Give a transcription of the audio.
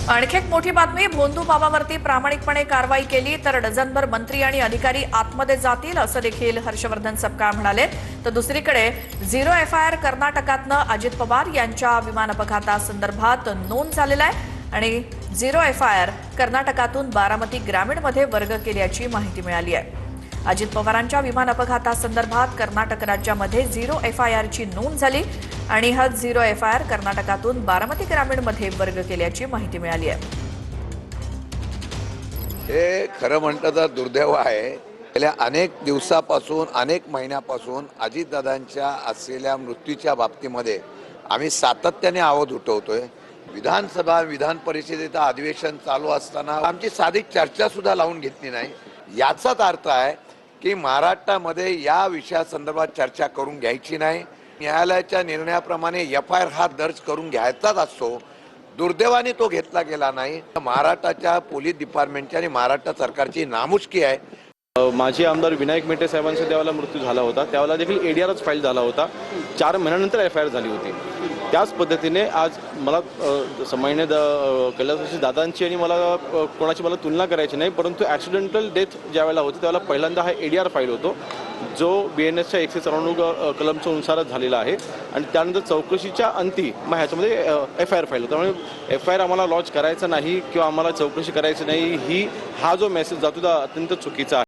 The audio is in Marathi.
आणखी एक मोठी बातमी, भोंदू बाबावरती प्रामाणिकपणे कारवाई केली तर डझनभर मंत्री आणि अधिकारी आतमध्ये जातील असं देखील हर्षवर्धन सपकाळ म्हणाले। तर दुसरीकडे झिरो एफआयआर कर्नाटकातनं अजित पवार यांच्या विमान अपघातासंदर्भात नोंद झालेला आहे आणि झिरो एफआयआर कर्नाटकातून बारामती ग्रामीणमध्ये वर्ग केल्याची माहिती मिळाली आहे। अजित पवारांच्या विमान अपघातासंदर्भात कर्नाटक राज्यामध्ये झिरो एफआयआरची नोंद झाली आणि हा झिरो एफआयआर कर्नाटकातून बारामती ग्रामीणमध्ये वर्ग केल्याची माहिती मिळाली आहे। हे खरं म्हणतं तर दुर्दैव आहे। गेल्या अनेक दिवसापासून अनेक महिन्यापासून अजितदादांच्या असलेल्या मृत्यूच्या बाबतीमध्ये आम्ही सातत्याने आवाज उठवतोय। विधानसभा विधान परिषदेचं अधिवेशन चालू असताना आमची साधी चर्चा सुद्धा लावून घेतली नाही। याचाच अर्थ आहे की महाराष्ट्रामध्ये या विषयासंदर्भात चर्चा करून घ्यायची नाही। न्यायालयाच्या निर्णयाप्रमाणे एफआयआर हा दर्ज करून घ्यायचाच असतो, दुर्दैवाने तो घेतला गेला नाही। महाराष्ट्राच्या पोलीस डिपार्टमेंटची आणि महाराष्ट्र सरकारची नामुष्की आहे। माजी आमदार विनायक मेटे साहेबांचा त्यावेळेला मृत्यू झाला होता, त्यावेळेला देखील एडीआरच फाईल झाला होता। 4 महिन्यानंतर एफआयआर झाली होती। त्याच पद्धतीने आज मला समान्य कैलास दादांची आणि कोणाची मला तुलना करायची नाही, परंतु ॲक्सिडेंटल डेथ ज्यावेळेला होती त्यावेळेला पहिल्यांदा हा एडीआर फाईल होतो, जो BNSच्या 194 कलमच्या नुसारच झालेला आहे आणि त्यानंतर चौकशीच्या अंती मग ह्याच्यामध्ये एफआयआर फाईल होता। त्यामुळे एफआयआर आम्हाला लॉन्च करायचा नाही किंवा आम्हाला चौकशी करायची नाही, हा जो मेसेज जातो तो अत्यंत चुकीचा आहे।